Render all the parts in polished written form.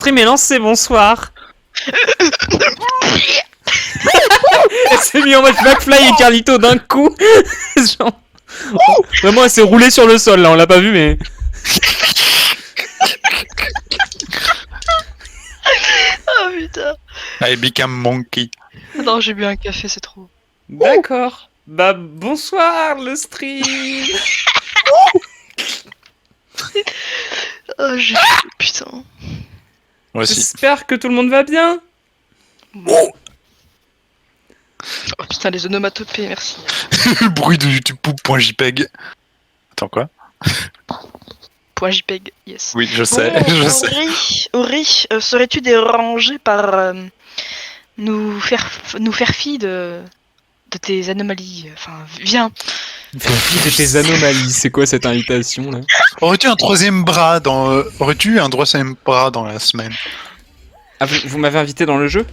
Stream est lancé, bonsoir. Elle s'est mis en mode McFly et Carlito d'un coup. Genre... Vraiment, elle s'est roulée sur le sol là, on l'a pas vu mais. Oh putain. I become monkey. Non, j'ai bu un café, c'est trop. D'accord. Bah bonsoir le stream. Oh, putain. Moi aussi. J'espère que tout le monde va bien. Oh putain, les onomatopées, merci. Le bruit de YouTube.jpg. Attends, quoi? Point .jpeg, yes. Oui, je sais, Bon, je sais. Ori, serais-tu dérangé par nous faire fi de tes anomalies? Enfin, viens. Fais tes anomalies, c'est quoi cette invitation là? Aurais-tu un troisième bras dans... Aurais-tu eu un troisième bras dans la semaine? Ah, vous m'avez invité dans le jeu?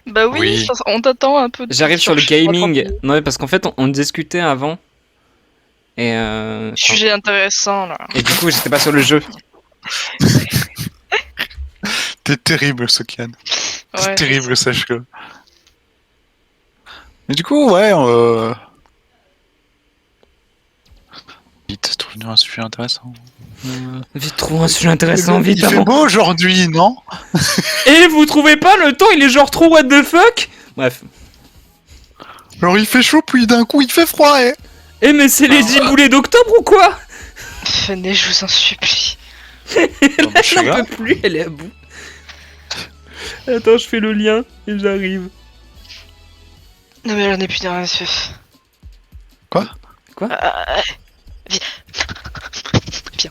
Bah oui, Oui. on t'attend un peu. J'arrive sur le gaming. Non mais parce qu'en fait on discutait avant. Et Sujet intéressant là. Et du coup j'étais pas sur le jeu. T'es terrible, Sokian. T'es Ouais. terrible, sache-le. Mais du coup, ouais, vite, trouve-nous un sujet intéressant. Vite, trouve un sujet intéressant, vite Il fait avant. beau aujourd'hui, non? Et vous trouvez pas le temps, il est genre trop what the fuck? Bref. Alors il fait chaud, puis d'un coup il fait froid, eh. Eh mais c'est les 10 boulets d'octobre ou quoi? Venez, je vous en supplie. Non, mais je suis Elle là. en peut plus, elle est à bout. Attends, je fais le lien et j'arrive. Non mais j'en ai plus de rien, SF. Quoi? Quoi? Viens. Viens.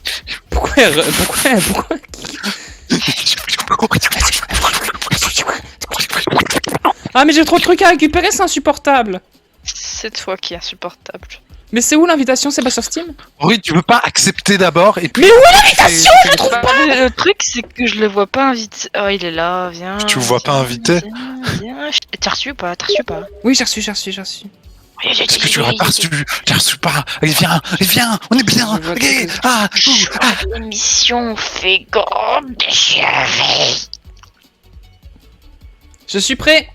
Pourquoi? Ah mais j'ai trop de trucs à récupérer, c'est insupportable. C'est toi qui es insupportable. Mais c'est où l'invitation? C'est pas sur Steam? Oui, tu veux pas accepter d'abord et puis... Mais où est l'invitation? Je la trouve Bah, pas. le truc, c'est que je le vois pas invité. Oh, il est là, viens. Tu le vois pas invité? Viens. T'as reçu ou pas? Oui, j'ai reçu. Est-ce que tu l'aurais pas reçu? Tu l'as reçu pas? Allez, viens, on est bien. Je vois Allez, que- ah, L'émission fait grand déchiré. Je suis prêt.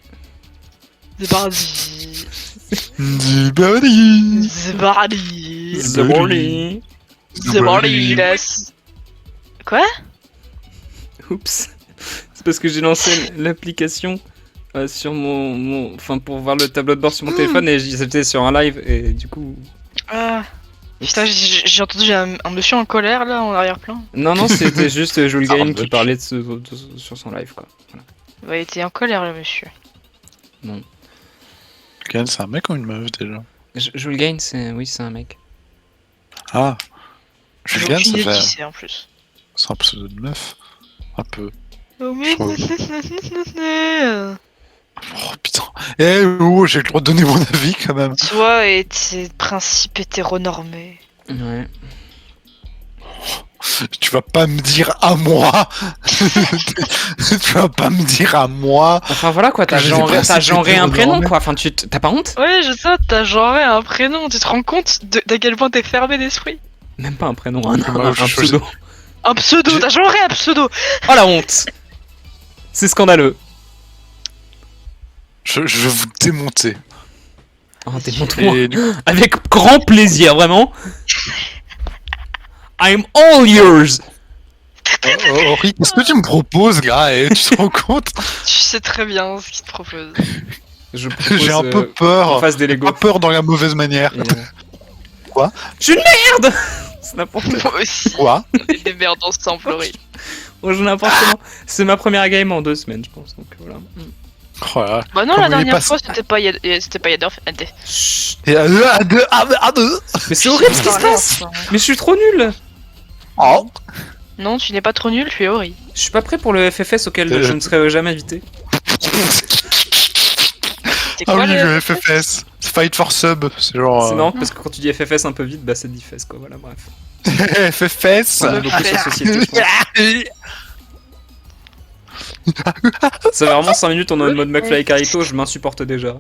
C'est parti. Dibali. C'est parti. The morning. C'est parti, laisse. Quoi? Oups. C'est parce que j'ai lancé l'application sur enfin pour voir le tableau de bord sur mon téléphone et j'étais sur un live et du coup. Ah. Putain, j'ai entendu un monsieur en colère là en arrière-plan. Non, c'était juste Jules Gain qui Sandwich. parlait sur son live quoi. Voilà. Il était en colère le monsieur. Quel, c'est un mec ou une meuf déjà? Jules Gain, c'est un mec. Ah. J'ai Julien, aucune ça idée fait... qui c'est en plus. C'est un pseudo de meuf. Un peu. Oh putain. Eh oh, j'ai le droit de donner mon avis quand même. Toi et tes principes hétéronormés. Ouais. Tu vas pas me dire à moi. Tu vas pas me dire à moi. Enfin voilà quoi, t'as Que j'ai genré, des principes un prénom hétéronormés. quoi. Enfin t'as pas honte? Ouais, je sais, t'as genré un prénom, tu te rends compte d'à quel point t'es fermé d'esprit? Même pas un prénom, un je choisis- pseudo. Un pseudo, J'ai- t'as genré un pseudo! Oh la honte! C'est scandaleux. Je vais vous démonter. Oh, démonte-moi. Et du coup, Avec grand plaisir, vraiment. I'm all yours. Henri, qu'est-ce que tu me proposes, gars? Eh, tu te rends compte? Tu sais très bien ce qu'il te propose. Je propose, J'ai un peu qu'on peur. fasse des Lego. Pas peur dans la mauvaise manière. Et, Quoi? Je suis une merde. C'est n'importe quoi. Moi aussi, Quoi? on est des merdes ensemble, Laurie. On joue n'importe comment. C'est ma première game en 2 semaines, je pense. Donc voilà. Oh là là. Bah non, Comme la il est dernière pas- fois, c'était pas il y a deux... Chut. Et à deux. Mais c'est horrible ce qui se passe. Mais je suis trop nul. Oh. Non, tu n'es pas trop nul, tu es Ori. Je suis pas prêt pour le FFS auquel je ne serai jamais invité. C'est Ah quoi oui, le... le FFS. Fight for sub. C'est genre. C'est marrant parce que quand tu dis FFS un peu vite, bah c'est DFS quoi. Voilà, bref. FFS. On a beaucoup sur société, je pense. Ça fait vraiment 5 minutes, on est en mode McFly et Carlito, je m'insupporte déjà.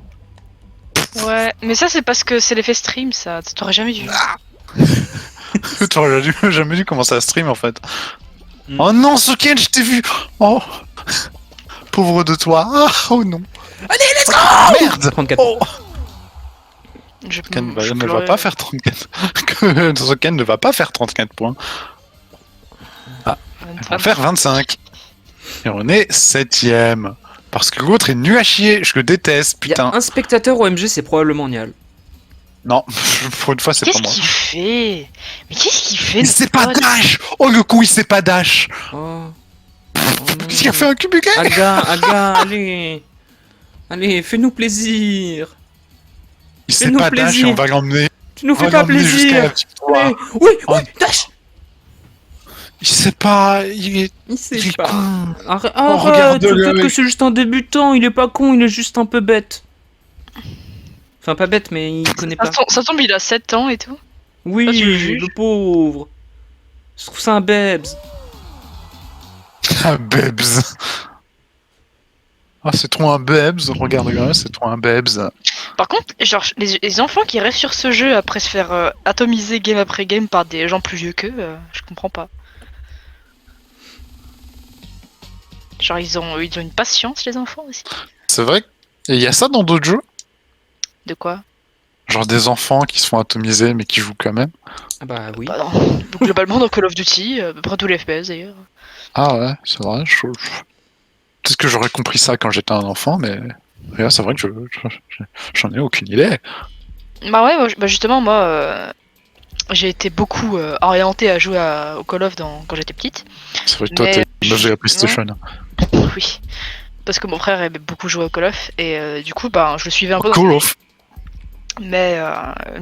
Ouais, mais ça c'est parce que c'est l'effet stream, ça. T'aurais jamais dû. T'aurais jamais dû commencer à stream en fait. Oh non, Soken, je t'ai vu. Oh, pauvre de toi. Ah, oh non. Allez, let's go. Merde. 34. Oh. Je, Soken je ne va pleurais. pas faire 34. Soken ne va pas faire 34 points. On va faire 25. Et on est 7ème. Parce que l'autre est nul à chier. Je le déteste, Il y a putain. un spectateur OMG, c'est probablement Nial. Non, pour une fois, c'est pas Qu'est-ce moi. qu'il fait? Mais qu'est-ce qu'il fait Il notre sait pas pote dash. Oh, le coup, il sait pas dash. Oh. Il a fait un cube gay. Aga, allez. Allez, fais-nous plaisir. Il sait Fais-nous pas dash et plaisir. on va l'emmener. Tu nous On fais va pas l'emmener jusqu'à la plaisir. victoire. Allez. Oui, Oh. oui, dash. Il sait pas. Il est Il sait il est pas. con. Arrête, Oh, regarde-le. peut-être que c'est juste un débutant, il est pas con, il est juste un peu bête. Enfin, pas bête, mais il connaît pas. Ça tombe, il a 7 ans et tout. Oui, Ah, tu le juges. le pauvre. Je trouve ça un bebs. Ah, Bebs. Ah, c'est trop un Bebs. Regarde, là, c'est trop un Bebs. Par contre, genre, les enfants qui restent sur ce jeu après se faire atomiser game après game par des gens plus vieux qu'eux, je comprends pas. Genre, ils ont une patience, les enfants aussi. C'est vrai. Et il y a ça dans d'autres jeux. De quoi? Genre des enfants qui se font atomiser mais qui jouent quand même. Ah bah oui. Bah non. Donc, globalement, dans Call of Duty, à peu près tous les FPS d'ailleurs. Ah ouais, c'est vrai. Peut-être que j'aurais compris ça quand j'étais un enfant, mais là, c'est vrai que j'en ai aucune idée. Bah ouais, bah justement, moi, j'ai été beaucoup orienté à jouer au Call of quand j'étais petite. C'est vrai que toi, Mais t'es une meuf de la PlayStation. Oui. Parce que mon frère aimait beaucoup jouer au Call of, et du coup, bah, je le suivais un peu. Call of. Mais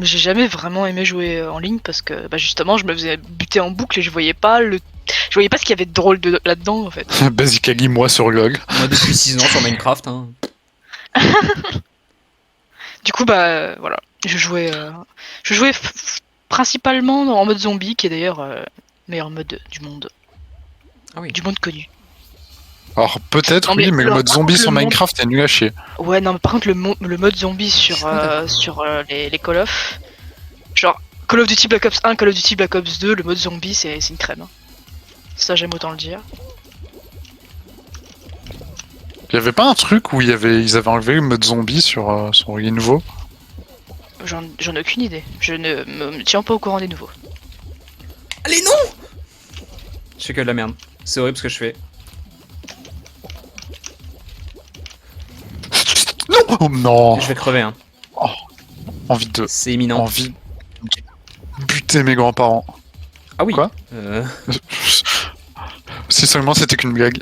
j'ai jamais vraiment aimé jouer en ligne parce que bah, justement je me faisais buter en boucle et je voyais pas ce qu'il y avait de drôle là-dedans en fait. Basically, moi sur GOG. Moi depuis 6 ans sur Minecraft. Hein. Du coup bah voilà, je jouais principalement en mode zombie qui est d'ailleurs le meilleur mode du monde. Ah oui. Du monde connu. Alors peut-être, Non, oui, mais le alors, mode par zombie contre, sur le monde- Minecraft est nul à chier. Ouais non mais par contre le mode zombie sur d'accord. les Call of, genre Call of Duty Black Ops 1, Call of Duty Black Ops 2, le mode zombie c'est une crème. Hein. Ça j'aime autant le dire. Il y avait pas un truc où ils avaient enlevé le mode zombie sur les nouveaux. J'en ai aucune idée. Je ne me tiens pas au courant des nouveaux. Allez, non. Je fais que de la merde. C'est horrible ce que je fais. Non, oh, non. Je vais crever, hein. Envie de, C'est imminent. envie de buter mes grands-parents. Ah oui. Quoi Si seulement c'était qu'une blague.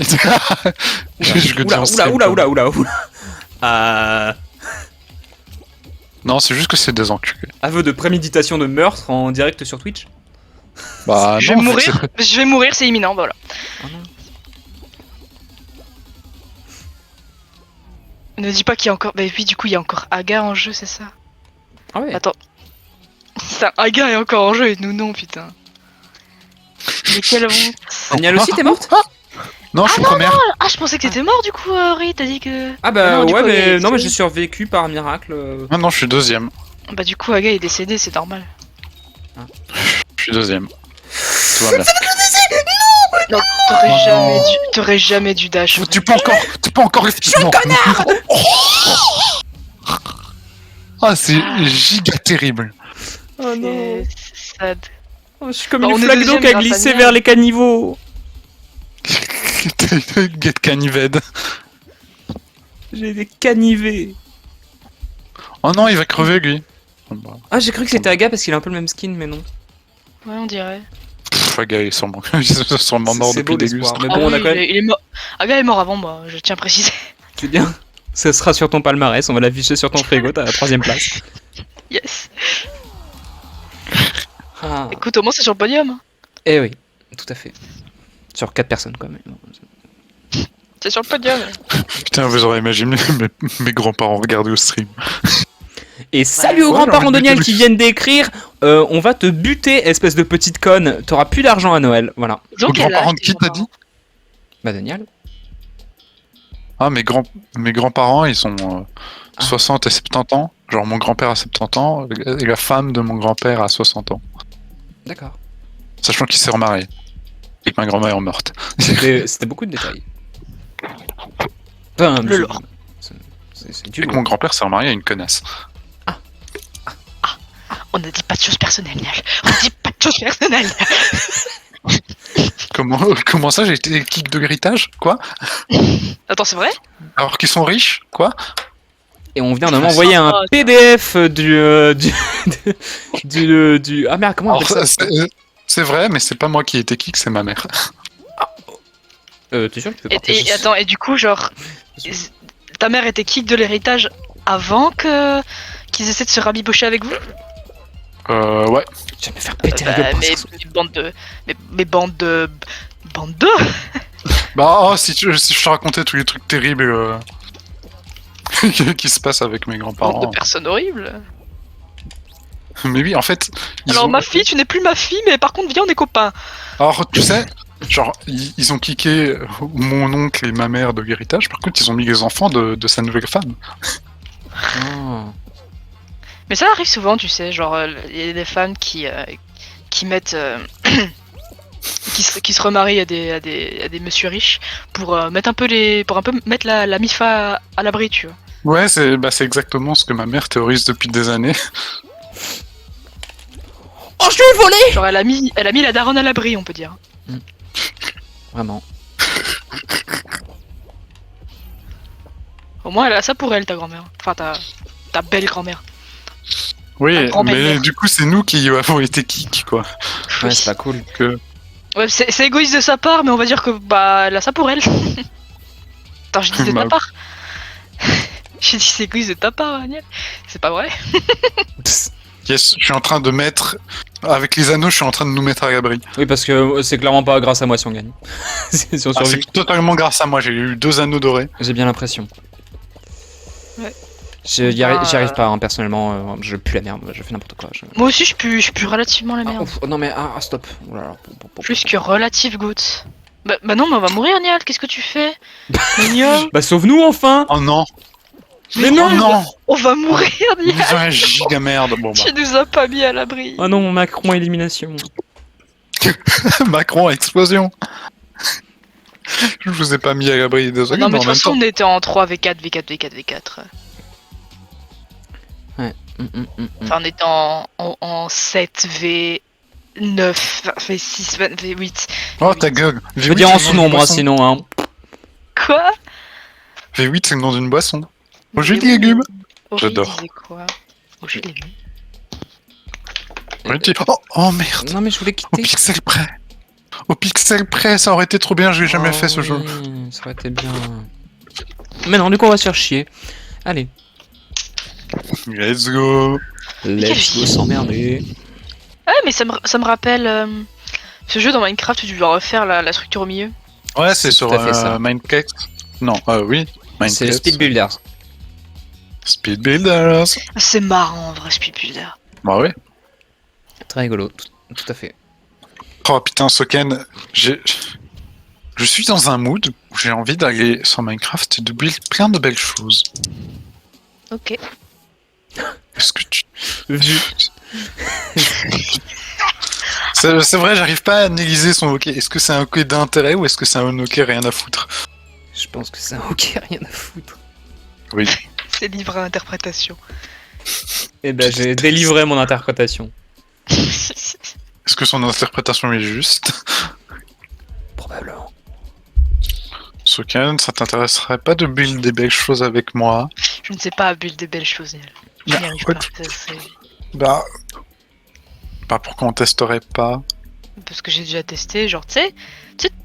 Je le dis en stream, Oula. Non, c'est juste que c'est des enculés. Aveu de préméditation de meurtre en direct sur Twitch. Bah je non, vais en fait, mourir. Je vais mourir, c'est imminent, voilà. Oh non. Ne dis pas qu'il y a encore. Bah oui, du coup, il y a encore Aga en jeu, c'est ça. Ah ouais. Attends. Ça, Aga est encore en jeu et nous non, putain. Mais quelle honte. Daniel aussi, t'es morte? Non, je suis première. Ah, je pensais que t'étais mort du coup, Ri, t'as dit que. Ah bah non, du ouais, coup, mais il- non, mais j'ai survécu par miracle. Ah non, je suis deuxième. Bah, du coup, Aga est décédé, c'est normal. Je suis deuxième. Tout va bien. Non, t'aurais jamais dû dash. Tu peux encore effectivement. Ah, c'est giga terrible. Oh C'est sad. Oh, je suis comme Bah, on une est flaque d'eau deuxième qui a grâce à glissé Niel. vers les caniveaux. Get canived. J'ai des canivés. Oh non, il va crever lui. Bah, Ah, j'ai cru que c'était Aga parce qu'il a un peu le même skin, mais non. Ouais, on dirait. pff, gars, il est sûrement, il est sûrement mort C'est depuis beau le début. l'espoir. ça. Mais Ah bon, on a oui, quand même. il est mort. Aga est mort avant moi, je tiens à préciser. C'est bien. Ça sera sur ton palmarès, on va l'afficher sur ton frigo, t'as la 3ème place. Yes. Ah. Écoute, au moins c'est sur le podium. Hein. Eh oui, tout à fait. Sur 4 personnes quand même. C'est sur le podium. Putain, vous aurez imaginé mes grands-parents regarder au stream. Et salut aux Ouais, grands-parents j'ai de envie de Niel buter qui viennent d'écrire on va te buter, espèce de petite conne. T'auras plus d'argent à Noël. Voilà. Ils ont Aux quel âge, grands-parents de tes qui t'as grands-parents dit? Bah, Daniel. Ah, mes grands-parents, ils sont 60 et 70 ans. Genre, mon grand-père a 70 ans et la femme de mon grand-père a 60 ans. D'accord. Sachant qu'il s'est remarié. Et que ma grand-mère est morte. C'était beaucoup de détails. Enfin, Le lore. C'est du Et que lourd. mon grand-père s'est remarié à une connasse. On ne dit pas de choses personnelles, Nial. On ne dit pas de choses personnelles. Comment ça, j'ai été kick de l'héritage? Quoi? Attends, c'est vrai? Alors qu'ils sont riches? Quoi? Et on vient de m'envoyer un sympa, ça. PDF du... Ah merde, comment on Alors, appelle ça? c'est vrai, mais c'est pas moi qui ai été kick, c'est ma mère. T'es sûr que tu peux partager Et attends, et du coup, genre, ta mère était kick de l'héritage avant que qu'ils essaient de se rabibocher avec vous? Ouais. Je vais me faire péter la gueule Bah, par mais ça. bande de... Mais bande de... Bande de... Bah, oh, si je te racontais tous les trucs terribles qui se passent avec mes Bande grands-parents. de personnes horribles. Mais oui, en fait, Alors ma fille, tu n'es plus ma fille, mais par contre, viens, on est copains. Alors, tu sais, genre, ils ont kické mon oncle et ma mère de l'héritage, par contre, ils ont mis les enfants de sa nouvelle femme. Oh. Mais ça arrive souvent, tu sais, genre, il y a des femmes qui mettent... qui se remarient à des messieurs riches pour mettre un peu mettre la MIFA à l'abri, tu vois. Ouais, c'est exactement ce que ma mère théorise depuis des années. Oh, je l'ai volé! Genre, elle a mis la daronne à l'abri, on peut dire. Vraiment. Au moins, elle a ça pour elle, ta grand-mère. Enfin, ta belle grand-mère. Oui, Un grand mais belle-mère. du coup, c'est nous qui avons été kick, quoi. Ouais, Oui. c'est pas cool. Ouais, c'est égoïste de sa part, mais on va dire que bah elle a ça pour elle. Attends, je dis de Bah, ta part. J'ai dit c'est égoïste de ta part, Daniel. C'est pas vrai. Yes, je suis en train de mettre... Avec les anneaux, je suis en train de nous mettre à l'abri. Oui, parce que c'est clairement pas grâce à moi si on gagne. Si on Ah, survit. c'est totalement grâce à moi, j'ai eu 2 anneaux dorés. J'ai bien l'impression. Ouais. J'y arrive pas, hein, personnellement. Je pue la merde, je fais n'importe quoi. Moi aussi je pue relativement la Ah, merde. ouf, non mais stop. Oh là là, Plus que relative goutte. Bah non, mais on va mourir, Nial. Qu'est-ce que tu fais? Mignon. Bah sauve-nous enfin. Oh non! Mais non. Oh non! On va mourir, Ils Nial. ont un giga merde. Bon bah, Tu nous as pas mis à l'abri. Oh non, Macron élimination. Macron, explosion! Je vous ai pas mis à l'abri, désolé, Non, mais de en toute même façon temps. on était en 3v4, V4, V4, V4. Enfin, on était en 7v9, V6, V8. Oh ta gueule! Je veux dire en sous-nombre, hein, sinon. Hein. Quoi? V8, c'est le nom d'une boisson. Au jus de légumes! Ori J'adore. disait quoi? Au jus de légumes. Oh merde! Non mais je voulais Au quitter. pixel près! Au pixel près, ça aurait été trop bien, j'ai jamais Oh, fait ce jeu. oui, ça aurait été bien. Mais non, du coup on va se faire chier. Allez. Let's go! Let's go s'emmerder. Ah, mais ça me rappelle ce jeu dans Minecraft où tu dois refaire la structure au milieu. Ouais, c'est sur tout à fait ça. Minecraft. Non, oui, Minecraft. C'est Speed Builders. Speed Builders. C'est marrant en vrai, Speed Builder. Bah ouais. Très rigolo, tout à fait. Oh putain, Soken, je suis dans un mood où j'ai envie d'aller sur Minecraft et de build plein de belles choses. Ok. Est-ce que tu... Vu. C'est vrai, j'arrive pas à analyser son hockey. Est-ce que c'est un hockey d'intérêt ou est-ce que c'est un hockey rien à foutre? Je pense que c'est un ok, rien à foutre. Oui. C'est libre à interprétation. Et ben j'ai délivré mon interprétation. Est-ce que son interprétation est juste? Probablement. Soken, ça t'intéresserait pas de build des belles choses avec moi? Je ne sais pas build des belles choses, Niel. Je Bah, n'y arrive quoi pas. Bah pourquoi on testerait pas? Parce que j'ai déjà testé, genre, tu sais,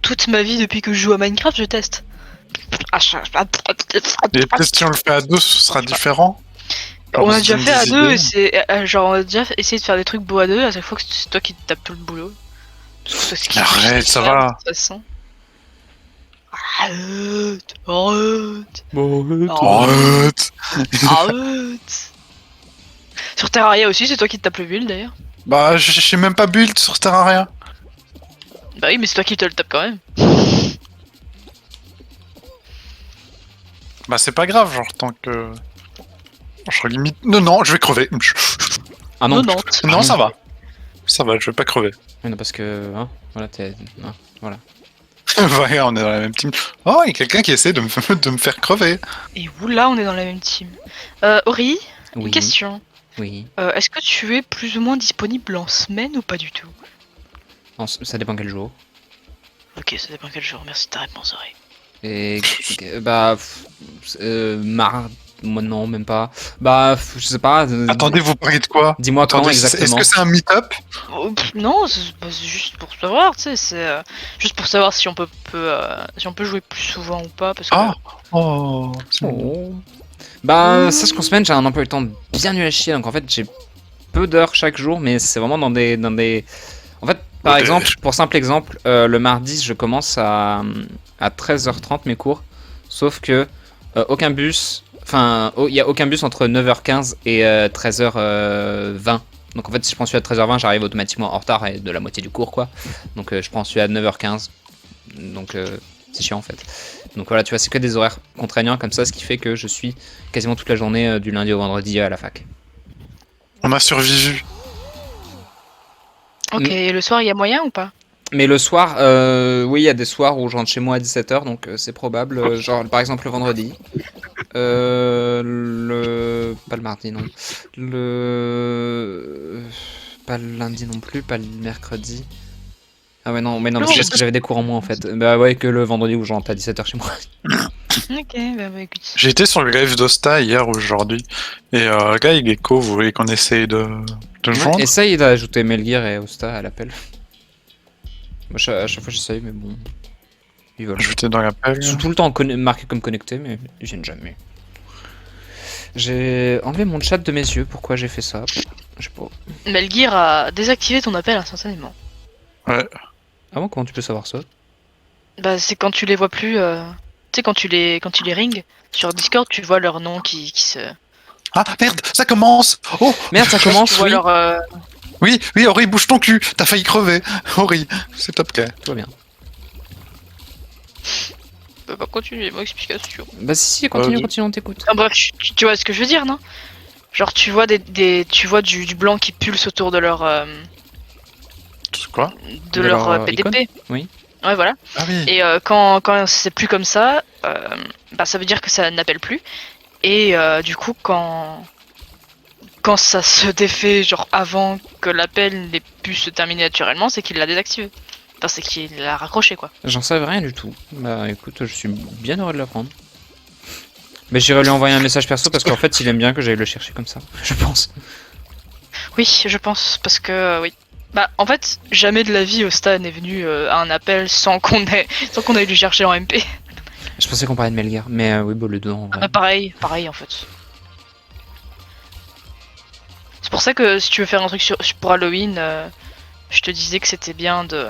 toute ma vie depuis que je joue à Minecraft, je teste. Et peut-être si on le fait à deux, ce sera différent? On a se déjà donne fait à des deux, et idées. c'est genre on a déjà essayé de faire des trucs beaux à deux, à chaque fois que c'est toi qui te tapes tout le boulot. Parce que c'est ce qui Arrête, fait ça faire, va. de toute façon. Arrête. Bon, Arrête! Arrête. Sur Terraria aussi, c'est toi qui te tapes le build d'ailleurs. Bah, je sais même pas build sur Terraria. Bah oui, mais c'est toi qui te le tapes quand même. Bah, c'est pas grave, genre, tant que. Je limite. Non, je vais crever. Ah non. 90. Non, ça va. ça va, je vais pas crever. Mais non, parce que. Hein, voilà, voilà. Ouais, on est dans la même team. Oh, il y a quelqu'un qui essaie de me faire crever. Et oula, on est dans la même team. Ori, Oui. une question. Oui. Est-ce que tu es plus ou moins disponible en semaine ou pas du tout? Ça dépend quel jour. Ok, ça dépend quel jour. Merci de ta réponse, Ori. Et. Bah. Moi, non, même pas. Bah, je sais pas. Attendez, vous parlez de quoi? Dis-moi quand Attendez, exactement. est-ce que c'est un meet-up? Non, c'est juste pour savoir, tu sais, c'est juste pour savoir si on peut si on peut jouer plus souvent ou pas, parce que Ah Oh, c'est bon. Oh. Bah, sache qu'en semaine, j'ai un emploi du temps bien nul à chier, donc en fait, j'ai peu d'heures chaque jour, mais c'est vraiment dans des. En fait, par Ouais, exemple, pour simple exemple, le mardi, je commence à 13h30 mes cours, sauf que aucun bus. Enfin, il n'y a aucun bus entre 9h15 et 13h20. Donc en fait, si je prends celui à 13h20, j'arrive automatiquement en retard et de la moitié du cours, quoi. Donc je prends celui à 9h15. Donc c'est chiant en fait. Donc voilà, tu vois, c'est que des horaires contraignants comme ça, ce qui fait que je suis quasiment toute la journée du lundi au vendredi à la fac. On a survécu. ok, et le soir, il y a moyen ou pas? Mais le soir, oui, il y a des soirs où je rentre chez moi à 17h, donc c'est probable. Genre, par exemple, le vendredi. Pas le mardi, non. Pas le lundi non plus, pas le mercredi. Ah ouais, non, mais non, Non, c'est parce que j'avais des cours en moins en fait. Bah ouais, que le vendredi où je rentre à 17h chez moi. Ok, bah écoute. J'ai été sur le live d'Osta hier ou aujourd'hui. Et le gars, il est co, vous voulez qu'on essaye de le joindre? Essaye d'ajouter Melgear et Osta à l'appel. Moi, à chaque fois j'essaye, mais bon. Ils veulent. Ajouter dans l'appel. Ils sont tout le temps marqués comme connectés, mais ils viennent jamais. J'ai enlevé mon chat de mes yeux, pourquoi j'ai fait ça? Je sais pas. Melgear a désactivé ton appel instantanément. Ouais. Ah bon, comment tu peux savoir ça? Bah c'est quand tu les vois plus, tu sais quand tu les ring sur Discord, tu vois leur nom qui se. Ah merde, ça commence. Oh Merde, ça commence, Tu vois oui. leur. oui, Ori, bouge ton cul. T'as failli crever. Ori, c'est top K. Tout va bien. Bah continuer mon explication. Bah si, continue, je- continue, on t'écoute. Ah bref, tu vois ce que je veux dire, non? Genre tu vois tu vois du blanc qui pulse autour de leur C'est quoi? de De leur leur, PDP. icône Oui. Ouais voilà. Ah oui. Et quand c'est plus comme ça, bah ça veut dire que ça n'appelle plus. Et du coup quand ça se défait genre avant que l'appel n'ait pu se terminer naturellement, c'est qu'il l'a désactivé. Enfin c'est qu'il l'a raccroché quoi. J'en savais rien du tout. Bah écoute, je suis bien heureux de l'apprendre. Mais j'irai lui envoyer un message perso parce qu'en fait, il aime bien que j'aille le chercher comme ça, je pense. Oui, je pense parce que oui. Bah en fait jamais de la vie Osta n'est venu à un appel sans qu'on ait dû chercher en MP. Je pensais qu'on parlait de Melgear, mais oui, bon, le deux en vrai. Ah, pareil en fait. C'est pour ça que si tu veux faire un truc pour Halloween, je te disais que c'était bien de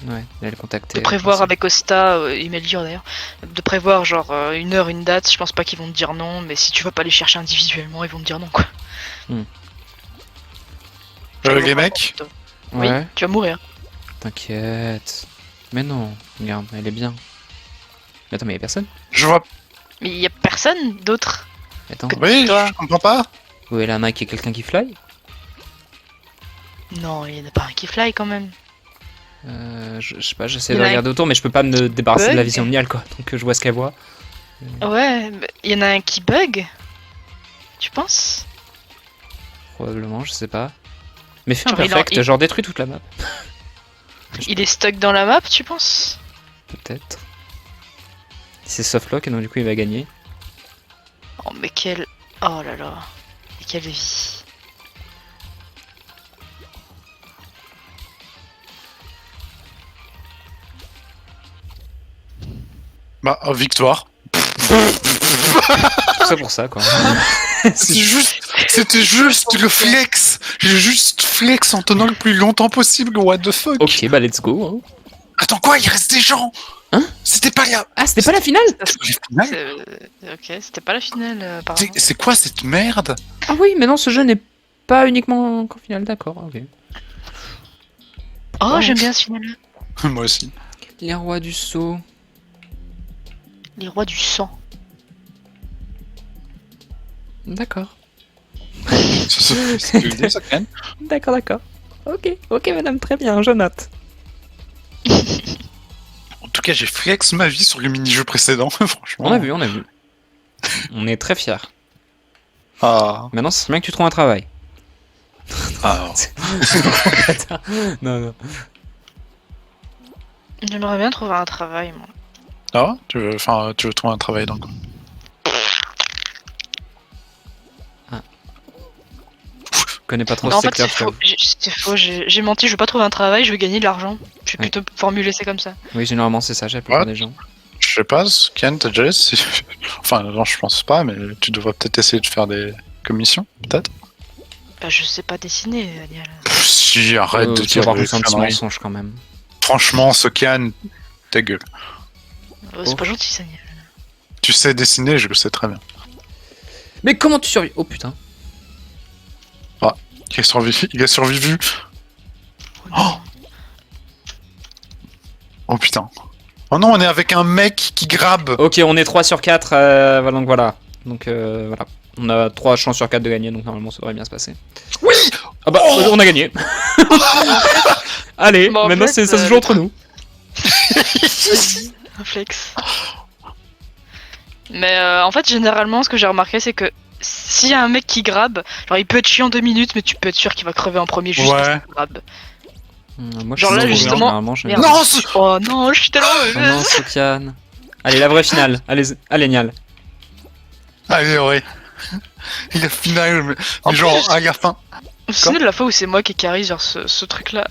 Ouais, d'aller le contacter. prévoir avec Osta, et Melgear d'ailleurs, de prévoir genre une heure, une date. Je pense pas qu'ils vont te dire non, mais si tu vas pas les chercher individuellement, ils vont te dire non quoi. Les mecs? Oui, Ouais, tu vas mourir. t'inquiète. Mais non, regarde, elle est bien. Mais attends, mais y'a personne? Je vois. Mais il y a personne d'autre. Attends, Oui, Toi. je comprends pas. où est la Nike et quelqu'un qui fly? Non, il n'y en a pas un qui fly quand même. Je sais pas, j'essaie Il y de en a regarder autour, mais je peux pas me débarrasser de la bug. vision omniale quoi. Donc je vois ce qu'elle voit. Ouais, il y en a un qui bug. Tu penses? Probablement, je sais pas. Mais fais un Genre, perfect, genre détruis toute la map. Il est stuck dans la map, tu penses? Peut-être. C'est softlock et donc du coup il va gagner. Oh mais quel... Oh là là. Mais quelle vie. Bah, victoire. Tout ça pour ça quoi. C'était juste le flex. J'ai juste flex en tenant le plus longtemps possible. What the fuck? Ok, bah let's go. Hein. Attends quoi? Il reste des gens. Hein? C'était pas là. Ah, c'était pas la finale? Ok, c'était pas la finale apparemment. C'est quoi cette merde? Ah oui, mais non, ce jeu n'est pas uniquement qu'en finale, d'accord, ok. Oh, j'aime bien ce final-là. Moi aussi. Les rois du saut. Les rois du sang. D'accord. C'est ça, quand même. D'accord, d'accord. Ok, madame, très bien, je note. En tout cas, j'ai flex ma vie sur le mini-jeu précédent, franchement. On a vu. On est très fiers. Ah. Maintenant, c'est bien que tu trouves un travail. Ah. Non. J'aimerais bien trouver un travail, moi. Ah, tu veux trouver un travail dans quoi? Je connais pas trop Non, en ce fait, c'est secteur. faux. C'est faux. J'ai menti. Je veux pas trouver un travail. Je veux gagner de l'argent. Je vais Oui. plutôt formuler ça comme ça. Oui, généralement, c'est ça, j'ai la plupart des gens. Je sais pas, Ken, t'as déjà essayé. Enfin, non, je pense pas, mais tu devrais peut-être essayer de faire des commissions, peut-être. Bah, je sais pas dessiner, Daniel. Si, arrête de Tu dire vas avoir des conscience de conneries. mensonge quand même. Franchement, Sokian, ta gueule. C'est Oh. pas gentil, Daniel. Tu sais dessiner, je le sais très bien. Mais comment tu survis? Oh putain. Il a survécu. Oh, oh putain. Oh non, on est avec un mec qui grabe. Ok, on est 3 sur 4, donc voilà. Donc voilà. On a 3 chances sur 4 de gagner, donc normalement ça devrait bien se passer. Oui. Ah bah, Oh on a gagné. Allez, Bah, en maintenant fait, ça se joue entre nous. Un flex. Mais en fait, généralement, ce que j'ai remarqué, c'est que s'il y a un mec qui grabe, genre il peut être chiant 2 minutes, mais tu peux être sûr qu'il va crever en premier juste parce Ouais. qu'il grabe. Moi, Genre je là, suis justement- généralement, je- Merde. Non, Oh non, je suis tellement Oh non, Sokiane. Allez, la vraie finale. Allez, Nial. Allez, ouais. Il a final, mais En genre plus, à la fin. Vous vous souvenez de la fois où c'est moi qui ai carry genre ce truc-là?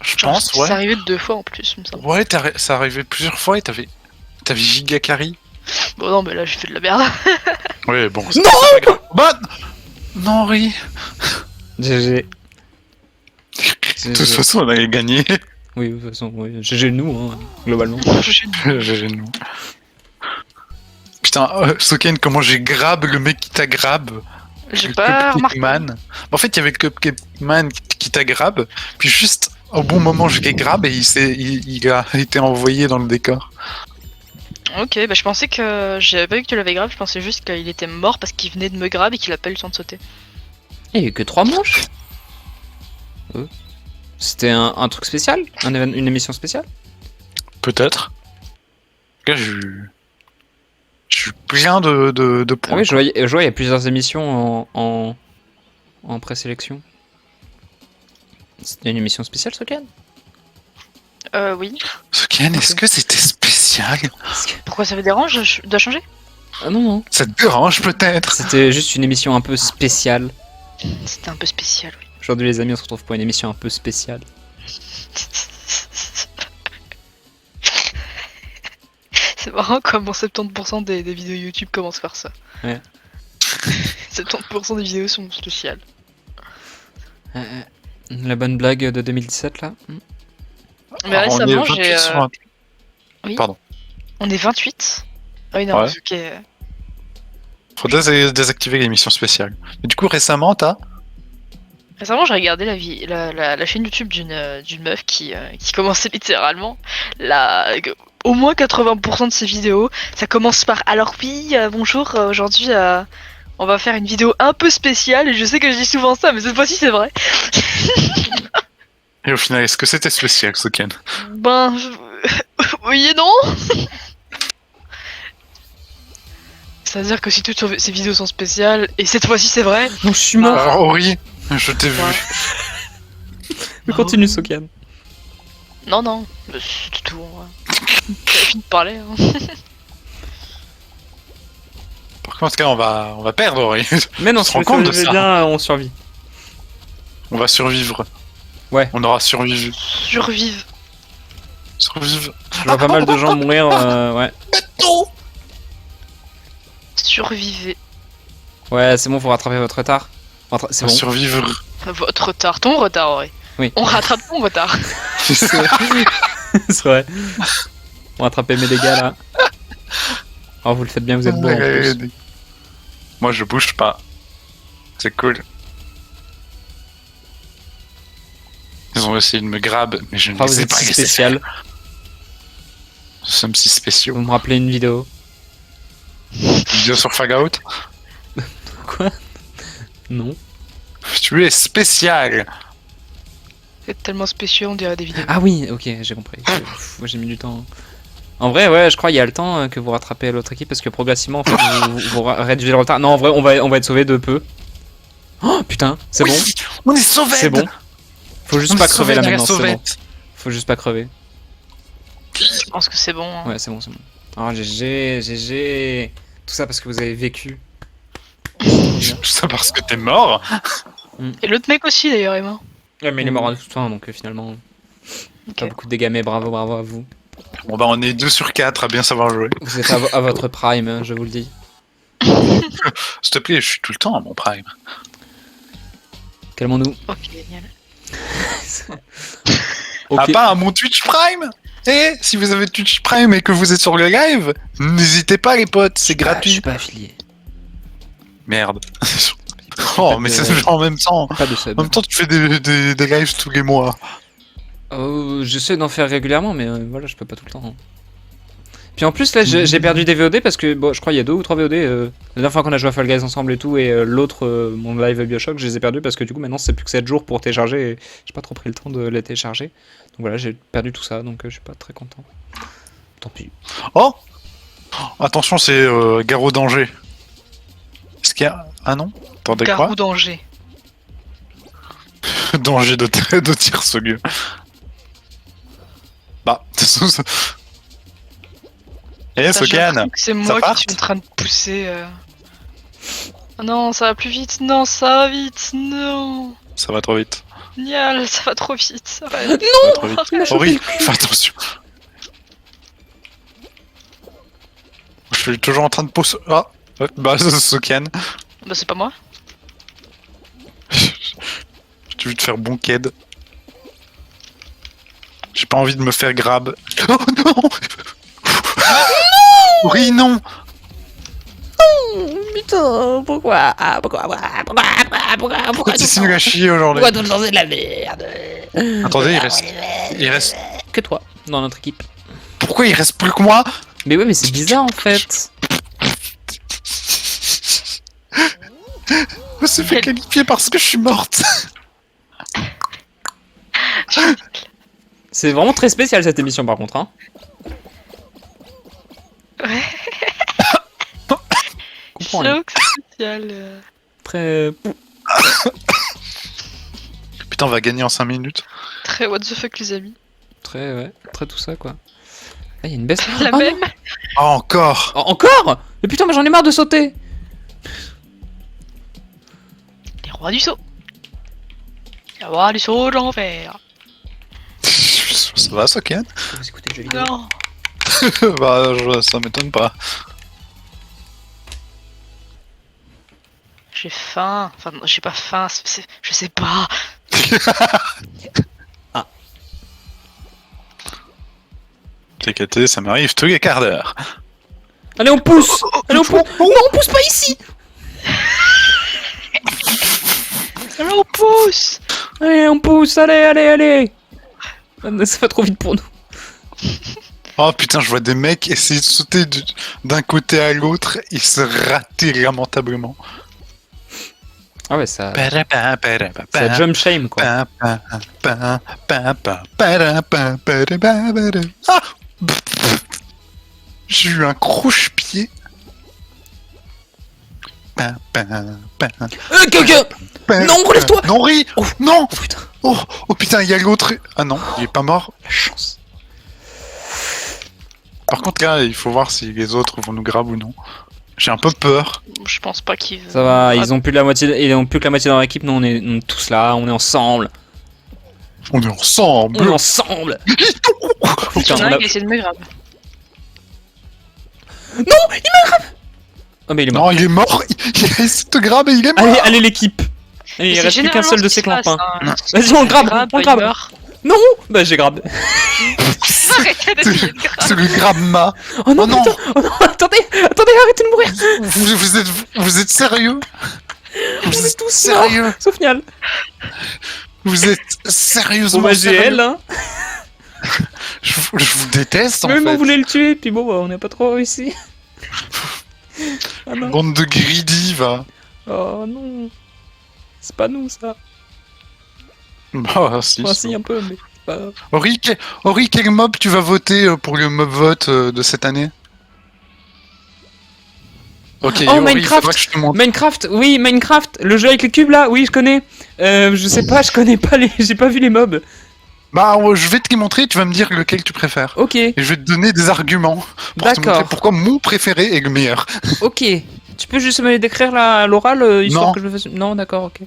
Je Genre, pense, C'est ouais. arrivé 2 fois en plus, il me semble. Ouais, ça arrivé plusieurs fois et t'avais giga carry. Bon non, mais là j'ai fait de la merde. Ouais, bon. C'est pas grave. Bah non, oui. GG. De toute façon, on allait gagner. Oui, de toute façon, oui. GG nous, hein, globalement. GG nous. Putain, Soken, comment j'ai grab le mec qui t'a grab? J'ai Le pas Cupcake remarqué. Man. En fait, il y avait le Cupcake Man qui t'a grab, puis juste au bon moment, je l'ai grab et il a été envoyé dans le décor. Ok, bah je pensais que. J'avais pas vu que tu l'avais grave, je pensais juste qu'il était mort parce qu'il venait de me grab et qu'il a pas eu le temps de sauter. Il y a eu que 3 manches. C'était un truc spécial, une émission spéciale. Peut-être. En tout cas, je suis plein de Ah points. oui, je vois, il y a plusieurs émissions en présélection. C'était une émission spéciale, Sokiane? Oui. Soken, est-ce que c'était spécial? Pourquoi ça vous dérange de changer? Ah non. Ça te dérange peut-être? C'était juste une émission un peu spéciale. C'était un peu spécial, oui. Aujourd'hui, les amis, on se retrouve pour une émission un peu spéciale. C'est marrant comment 70% des vidéos YouTube commencent par ça. Ouais. 70% des vidéos sont spéciales. La bonne blague de 2017 là. Mais Alors, on est récemment, 28 j'ai. sur 28. Oui. Pardon. On est 28. Ah oui, non, Ouais. ok. Faut désactiver l'émission spéciale. Et du coup, récemment, t'as... Récemment, j'ai regardé la chaîne YouTube d'une meuf qui commençait littéralement au moins 80% de ses vidéos. Ça commence par alors oui, bonjour, aujourd'hui on va faire une vidéo un peu spéciale et je sais que je dis souvent ça, mais cette fois-ci c'est vrai. Et au final, est-ce que c'était spécial, Soken? Ben, oui et non. C'est-à-dire que si toutes ces vidéos sont spéciales et cette fois-ci c'est vrai. Non, je suis mort. Alors, Ori, je t'ai vu. Ouais. Mais continue, Sokiane. Non, c'est tout. J'avais fini de parler. Hein. Par contre, en tout cas, on va perdre, Ori. Mais non, On se rend compte de ça. bien, on survit. On va survivre. Ouais. On aura survécu. Survive. Survivre. Je vois pas mal de gens mourir, ouais. Survivez. Ouais, c'est bon, faut rattraper votre retard. C'est On va bon. survivre. Votre retard, ton retard, ouais. Oui. On rattrape ton retard. C'est vrai. On va rattraper mes dégâts là. Oh, vous le faites bien, vous êtes beau en plus. Moi, je bouge pas. C'est cool. Ils ont essayé de me grab, mais je ne Ah, les vous ai êtes pas si laissés spécial. faire. Nous sommes si spéciaux. Vous me rappelez une vidéo. Vidéo sur Fagout. Quoi? Non. Tu es spécial. C'est tellement spéciaux, on dirait des vidéos. Ah oui, ok, j'ai compris. Moi j'ai mis du temps. En vrai, ouais, je crois qu'il y a le temps que vous rattrapez l'autre équipe parce que progressivement, en fait, vous réduisez le retard. Non, en vrai, on va être sauvé de peu. Oh putain, c'est Oui, bon, on est sauvés. c'est bon. Faut juste On pas est crever là sauvés, maintenant, c'est bon. sauvette. Faut juste pas crever. Je pense que c'est bon. Hein. Ouais, c'est bon, c'est bon. Oh, GG, GG. Tout ça parce que vous avez vécu. Tout ça parce que t'es mort. Et l'autre mec aussi d'ailleurs est mort. Ouais, mais il est mort à tout temps, donc finalement, pas Ok. beaucoup de dégâts, mais bravo, bravo à vous. Bon bah on est 2 sur 4 à bien savoir jouer. Vous êtes à votre prime, hein, je vous le dis. S'il te plaît, je suis tout le temps à mon prime. Calmons-nous. Ok, génial. Ok. Ah pas à mon Twitch Prime. Et si vous avez Twitch Prime et que vous êtes sur le live, n'hésitez pas les potes, c'est Je gratuit. suis pas affilié. Merde. Oh mais c'est genre en même temps. Pas de sub. En même temps tu fais des lives tous les mois. J'essaie d'en faire régulièrement, mais voilà, je peux pas tout le temps. Hein. Puis en plus, là, j'ai perdu des VOD parce que, bon, je crois qu'il y a 2 ou 3 VOD. La dernière fois qu'on a joué à Fall Guys ensemble et tout, et l'autre, mon live Bioshock, je les ai perdus parce que du coup, maintenant, c'est plus que 7 jours pour télécharger et j'ai pas trop pris le temps de les télécharger. Donc voilà, j'ai perdu tout ça, donc je suis pas très content. Tant pis. Oh, attention, c'est Garo Danger. Est-ce qu'il y a... Ah non. Attendez quoi? Garou danger. Danger de tir ce lieu. Bah, eh, Putain, j'ai Sokan, l'impression que c'est ça moi part qui suis en train de pousser. Oh non, ça va plus vite. Non, ça va vite. Non. ça va trop vite. Nial, ça va trop vite. Ça va... Ça va trop vite. Henri, fais attention. Je suis toujours en train de pousser. Ah, ouais, bah, Sokan, Bah c'est pas moi. tu veux te faire bon ked. J'ai pas envie de me faire grab. Oh non! Oui, non! Putain, pourquoi C'est nul à chier aujourd'hui. tout le temps c'est de la merde? Attendez, il reste. Que toi, dans notre équipe. Pourquoi il reste plus que moi? Mais ouais, mais c'est bizarre en fait. Je me suis fait qualifier parce que je suis morte. C'est vraiment très spécial cette émission par contre. Hein. Ouais. Comprends rien. J'avoue que c'est spécial. Très. Putain, on va gagner en 5 minutes. Très what the fuck les amis. Très, ouais, très tout ça quoi. Ah, il y a une baisse. La Oh, même. non. Oh, encore! Oh, encore? Mais putain, mais j'en ai marre de sauter. Les rois du saut. Les rois du saut d'enfer. Ça va, Sokan? Vous écoutez le jeu vidéo. Non. Bah, ça m'étonne pas. J'ai faim. Enfin, non, j'ai pas faim. Je sais pas. TKT, ça m'arrive tous les quarts d'heure. Allez, on pousse. Allez, on pousse. Non, on pousse pas ici. Alors on pousse. Allez, on pousse. Allez, allez, allez. Ça va trop vite pour nous. Oh putain, je vois des mecs essayer de sauter d'un côté à l'autre et se rater lamentablement. Ah ouais, ça. Ah! Ça jump shame quoi. J'ai eu un croche-pied. Non, relève-toi. Non, Ri. Oh. Non. Oh putain, Oh putain, il y a l'autre. Ah non, il est pas mort. la chance. Par contre, là, il faut voir si les autres vont nous grab ou non. J'ai un peu peur. Je pense pas qu'ils. Ça va, ils ont plus la moitié, ils ont plus que la moitié dans l'équipe. Nous, on est tous là, on est ensemble. On est ensemble. On est ensemble. Putain, Il y en a on un a- qui essaie de me grab. Oh mais il est mort. Non, il est mort. Il essaie de te grab et il est mort. Allez, allez l'équipe. Allez, il C'est reste plus qu'un généralement seul de ce ces qui se passe, clampins. hein. Vas-y, on le grabe, on le il grabe. meurt. Non. Bah j'ai grab. Arrêtez d'essayer de grab. C'est le grab-ma. Oh non, Oh non. putain. Oh non, attendez, arrêtez de mourir. Vous êtes sérieux? On Vous est êtes tous sérieux? morts, sauf Nial. Vous êtes Bon sérieusement bah sérieux? GL, hein. Je vous déteste en Même on fait. voulait le tuer, puis bon, bah, on n'a pas trop réussi. Ah non. Bande de greedy, va. Oh non. C'est pas nous ça. Bah, si. Ah, si, un peu, mais pas... Ori, quel mob tu vas voter pour le mob vote de cette année? Ok, Oh, Ori, il Minecraft faudra que je te montre. Minecraft, oui, Minecraft, le jeu avec les cubes là, oui, je connais. Je sais pas, je connais pas les... J'ai pas vu les mobs. Bah, je vais te les montrer, tu vas me dire lequel tu préfères. Ok, Et je vais te donner des arguments pour te montrer d'accord, pourquoi mon préféré est le meilleur. ok. Tu peux juste me les décrire là à l'oral, histoire Non. que je me fasse... Non, d'accord, ok.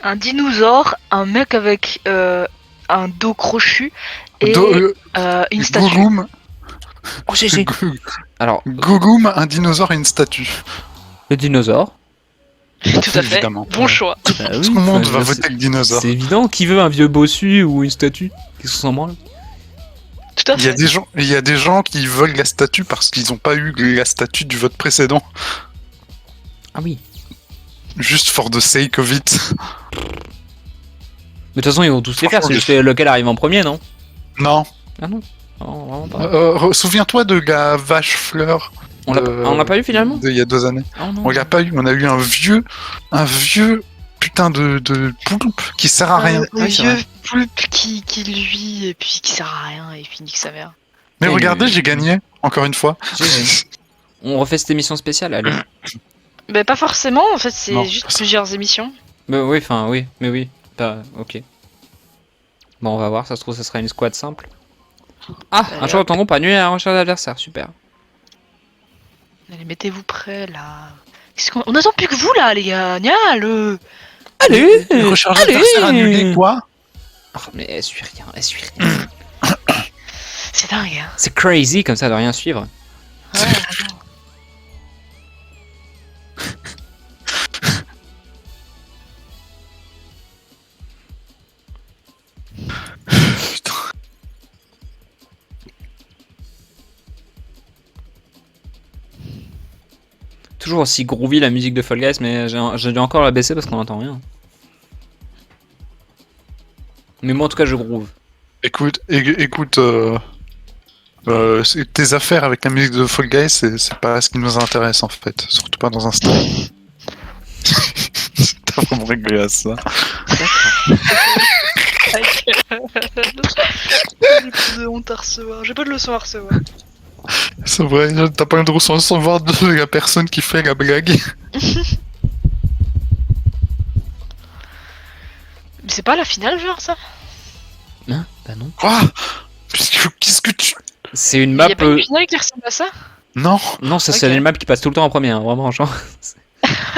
Un dinosaure, un mec avec un dos crochu et une statue. Gougoum, Oh, GG. Alors, Gougoum, un dinosaure et une statue. le dinosaure. Tout à fait. Évidemment. Bon choix. Bah Tout le monde va enfin, voter le dinosaure. c'est évident, qui veut un vieux bossu ou une statue? Qu'est-ce qu'on s'en branle? Tout à Il y a fait. des gens qui veulent la statue parce qu'ils n'ont pas eu la statue du vote précédent. Ah oui. Juste for the sake of it. Mais de toute façon, ils vont tous les faire, c'est Franchement, juste lequel arrive en premier, non? Non. Ah non. Non, vraiment pas. Souviens-toi de la vache fleur. On l'a pas eu finalement? Il y a 2 années. Oh non. On l'a pas eu. On a eu un vieux putain de poulpe qui sert à rien. Un Oui, c'est vieux vrai. poulpe qui lui et puis qui sert à rien et puis nique sa mère. Mais Oui, regardez, oui. j'ai gagné encore une fois. GG. On refait cette émission spéciale, allez. Mais pas forcément, en fait, c'est Non, juste pas ça. plusieurs émissions. Mais oui, enfin, oui, mais oui. Ok. Bon, on va voir, ça se trouve, ça sera une squad simple. Ah, un Allez, joueur de hop. ton groupe a annulé la recherche d'adversaire, super. Allez, mettez-vous prêts là. On attend plus que vous là, les gars. Nia, le. Allez Une recharge adversaire annulée, quoi? Oh, mais elle suit rien. C'est dingue, hein. C'est crazy comme ça de rien suivre. Ouais, vraiment. Putain. Toujours aussi groovy la musique de Fall Guys, mais j'ai dû encore la baisser parce qu'on n'entend rien. Mais moi en tout cas je groove. Écoute, tes affaires avec la musique de Fall Guys, c'est pas ce qui nous intéresse en fait. Surtout pas dans un stream. T'as vraiment rigolé à ça. J'ai plus de honte à recevoir. J'ai pas de leçon à recevoir. C'est vrai, t'as pas le droit de recevoir de la personne qui fait la blague. Mais c'est pas la finale, genre ça? Hein? Bah non. Quoi? Qu'est-ce que tu... C'est une Il map... y a pas une finale qui ressemble à ça? Non. Non, ça Ok. c'est une map qui passe tout le temps en premier, hein, vraiment, genre.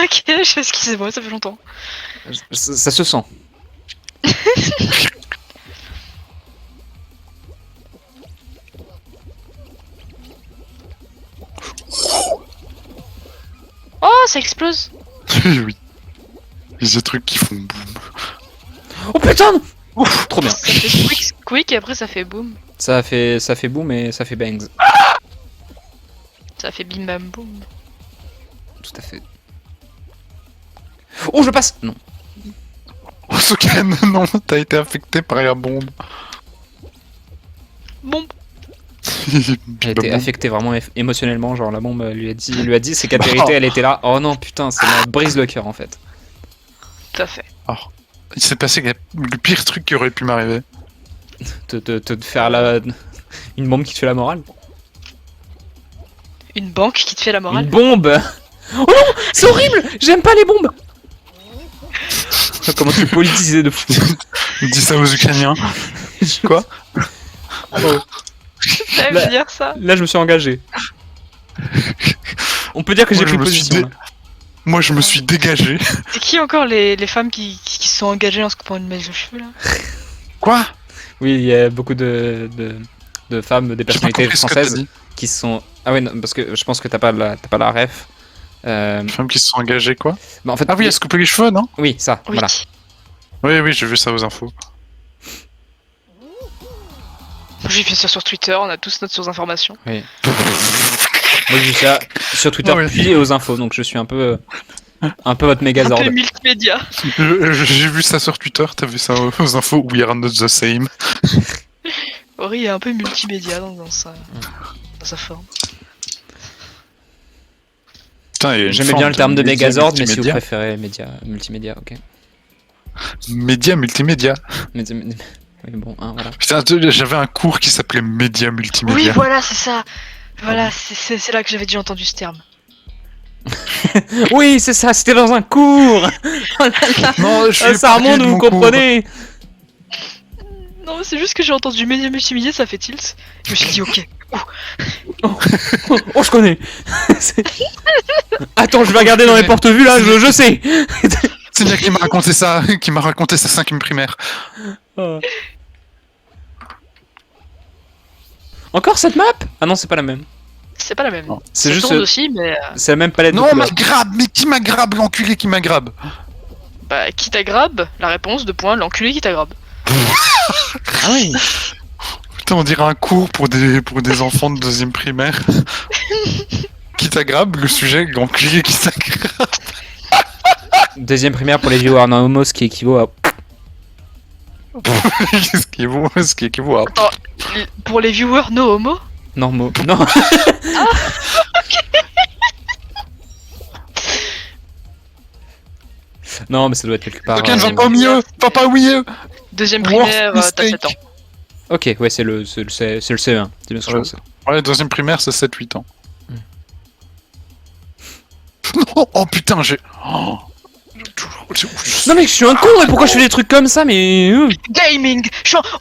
Ok, excusez-moi, ça fait longtemps. Ça se sent. Oh, ça explose! Oui. Il y a des trucs qui font boum. Oh putain! Ouf, trop bien. Ça fait quick et après ça fait boum. Ça fait boom et ça fait bangs. Ça fait bim bam boum. Tout à fait. Oh, je passe! Non. Oh, Soken, non, t'as été affecté par la bombe. Bon, Elle a été affectée vraiment émotionnellement, genre la bombe lui a dit c'est qu'à vérité elle était là. Oh non putain, ça me brise le cœur en fait. tout à fait. Il s'est passé le pire truc qui aurait pu m'arriver. Te faire une bombe qui te fait la morale. Une banque qui te fait la morale. Une bombe. Oh non, c'est horrible. J'aime pas les bombes. Comment tu politisé de fou. Dis ça aux Ukrainiens. Quoi? T'aimes Là- dire ça? Là je me suis engagé. On peut dire que j'ai Moi, je pris me suis position. dé- Là. Moi, je me suis dégagé. C'est qui encore les femmes qui se sont engagées en se coupant une mèche de cheveux là? Quoi? Oui, il y a beaucoup de femmes, des J'ai pas personnalités compris ce que t'as françaises dit. qui sont. Ah ouais, non, parce que je pense que t'as pas la ref. Les femmes qui se sont engagées, quoi? Bah en fait, Ah oui, elles se coupaient les cheveux, non? oui, ça, Oui. voilà. Oui, oui, j'ai vu ça aux infos. J'ai vu ça sur Twitter, on a tous notre source d'information. Moi j'ai vu ça sur Twitter Ah ouais. puis aux infos, donc je suis un peu votre Un mégazord. peu multimédia. J'ai vu ça sur Twitter, t'as vu ça aux infos? We are not the same. Ori est un peu multimédia dans sa forme. Putain, il y a une J'aimais forme bien le terme de média mégazord, mais si vous multimédia. préférez multimédia, ok. Média multimédia. Oui, bon, hein, voilà. Putain, j'avais un cours qui s'appelait média Oui, multimédia. voilà, c'est ça. Voilà, c'est là que j'avais déjà entendu ce terme. Oui, c'est ça, c'était dans un cours. Oh là là. Non, je vais Ça parler remonte, de vous mon cours. comprenez. Non, c'est juste que j'ai entendu média multimédia, ça fait tilt. Je me suis dit, ok. Oh, je connais. C'est- Attends, je vais regarder dans les porte-vues là, je sais. C'est bien qui m'a raconté ça, qui m'a raconté sa 5ème primaire. Encore cette map? Ah non, c'est pas la même. C'est pas la même. Non. C'est juste, tourne aussi, mais c'est la même palette de Non, couleurs. ma grabe, mais qui m'a grabe, l'enculé qui m'a grabe. bah, qui t'aggrabe? La réponse, 2 points, l'enculé qui t'aggrabe. Ah oui. Putain, on dirait un cours pour des enfants de 2ème primaire. Qui t'aggrabe, le sujet, l'enculé qui t'aggrabe. Deuxième primaire pour les viewers non homo, ce qui équivaut à. ce qui équivaut à... Attends, pour les viewers no homo? Normaux. Non. Non, mais ça doit être quelque part. Token, va euh, pas au milieu, va pas au milieu. Deuxième Worst primaire, t'as 7 ans. mistake. Ok, ouais, c'est le CE1. C'est bien ce que je pensais. Ouais, 2ème primaire, c'est 7-8 ans. Hmm. Non, oh putain, j'ai... Oh. Non, mais je suis un con, mais pourquoi je fais des trucs comme ça, mais. Gaming!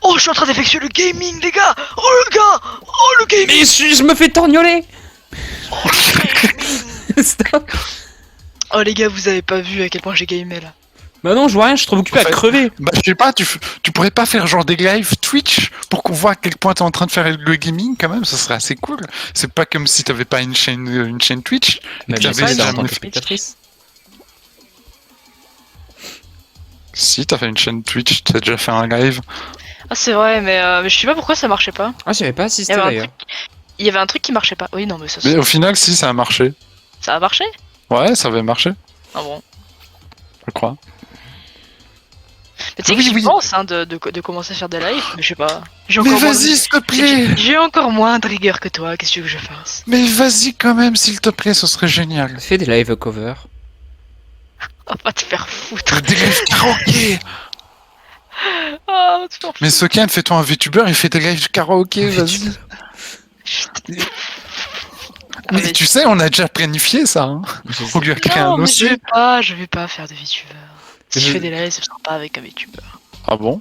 Oh, je suis en train d'effectuer le gaming, les gars! Oh, le gars! Oh, le gaming! Mais je me fais torgnoler. Stop. Oh, les gars, vous avez pas vu à quel point j'ai gamé, là. Bah non, je vois rien, je suis trop occupé En à fait- crever. Bah, je sais pas, tu pourrais pas faire genre des live Twitch pour qu'on voit à quel point t'es en train de faire le gaming quand même, ça serait assez cool. C'est pas comme si t'avais pas une chaîne Twitch. Mais tu bien avais sûr, jamais en tant que fait- spectatrice. Si, t'as fait une chaîne Twitch, t'as déjà fait un live. Ah, c'est vrai, mais je sais pas pourquoi ça marchait pas. Ah, j'avais pas assisté Il y avait un d'ailleurs. Il y avait un truc qui marchait pas. Oui, non, mais Mais au final, si, ça a marché. ça a marché? Ouais, ça avait marché, Ah bon. je crois. Mais tu sais Oui, que j'y oui. pense, hein, de commencer à faire des lives, mais je sais pas. J'ai Mais encore moins de- vas-y, s'il te plaît. J'ai encore moins de rigueur que toi, qu'est-ce que tu veux que je fasse? Mais vas-y quand même, s'il te plaît, ce serait génial. Fais des live cover. Oh, va te faire foutre. Des lives karaoké. Ah, va te faire Mais Soken, fais-toi un VTuber et fais des lives karaoké, vas-y. Ah, Mais tu sais, on a déjà planifié ça. Hein. On lui a créé Non, un mais dossier. je vais pas faire de VTuber. Si je fais des lives, ce sera pas avec un VTuber. Ah bon?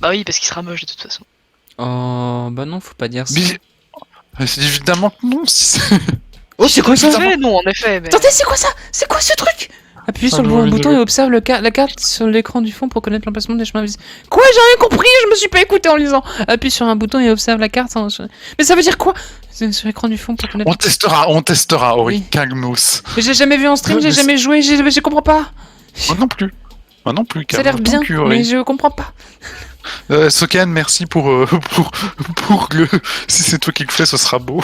Bah oui, parce qu'il sera moche de toute façon. Oh, bah non, faut pas dire ça. Mais c'est évidemment que non. Si c'est- Oh, c'est quoi ça? Non, en effet, mais... Attendez, c'est quoi ça? C'est quoi ce truc? Appuie sur le non, bon bouton il- et observe la carte sur l'écran du fond pour connaître l'emplacement des chemins visibles. Quoi? J'ai rien compris, je me suis pas écouté en lisant. Appuie sur un bouton et observe la carte. Mais ça veut dire quoi? C'est sur l'écran du fond pour connaître. On testera, Ori. Oui. Calmos. Mais j'ai jamais vu en stream, j'ai Mais jamais joué, je comprends pas. Moi non plus. Moi non plus, Ça a l'air calme bien, ton cul, Ori. mais je comprends pas. Soken, merci pour le... Si c'est toi qui le fais, ce sera beau.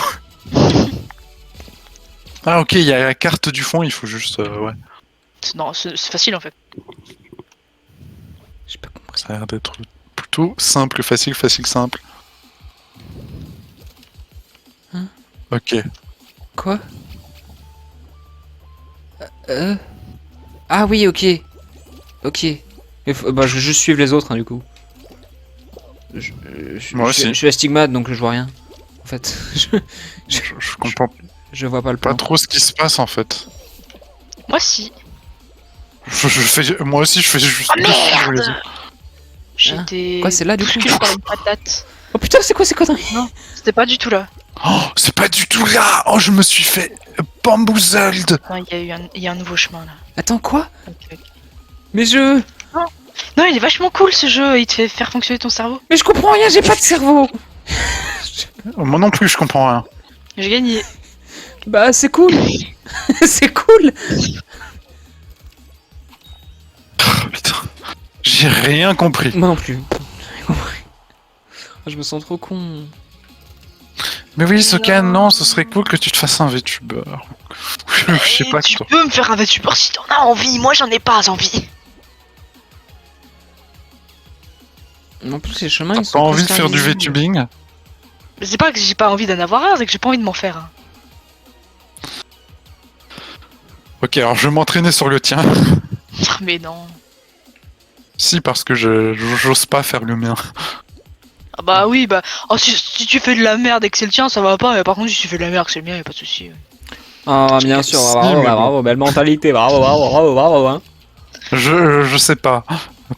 Ah ok, il y a la carte du fond, il faut juste... ouais, Non, c'est facile en fait. J'ai pas compris. ça a l'air d'être plutôt simple, facile, simple. Hein? Ok. Quoi? Ah oui, ok. Ok. Bah, je vais juste suivre les autres, hein, du coup. Moi aussi. Je suis astigmate, donc je vois rien. En fait, Je comprends je vois pas le pas plan. trop ce qui se passe en fait. Moi si. Moi aussi, je fais juste... Oh merde! les autres. J'ai Hein? été Quoi, c'est là, du coup? bousculé par une patate. Oh putain, c'est quoi ces conneries? C'était pas du tout là. Oh, c'est pas du tout là. Oh, je me suis fait bamboozled. Non, il y a un nouveau chemin là. Attends, quoi? Ok. Mais je... Non, il est vachement cool ce jeu, il te fait faire fonctionner ton cerveau. Mais je comprends rien, j'ai pas de cerveau. Moi non plus, je comprends rien. J'ai gagné. Bah, c'est cool. C'est cool. Oh, putain. J'ai rien compris. Moi non plus. J'ai compris. Oh, je me sens trop con. Mais oui, Sokan, non, ce serait cool que tu te fasses un VTuber. Je sais pas Tu quoi. peux me faire un VTuber si t'en as envie, moi j'en ai pas envie. En plus, les chemins, T'as ils sont pas envie de presque faire du invisibles. VTubing? Mais c'est pas que j'ai pas envie d'en avoir un, c'est que j'ai pas envie de m'en faire un. Ok, alors je vais m'entraîner sur le tien. Mais non. Si, parce que j'ose pas faire le mien. Ah bah oui, bah. Oh, si tu fais de la merde et que c'est le tien, ça va pas. Mais par contre, si tu fais de la merde et que c'est le mien, y a pas de souci. Ah, bien sûr, Si, bravo, mais bon. bravo, belle mentalité, bravo, hein. Je sais pas.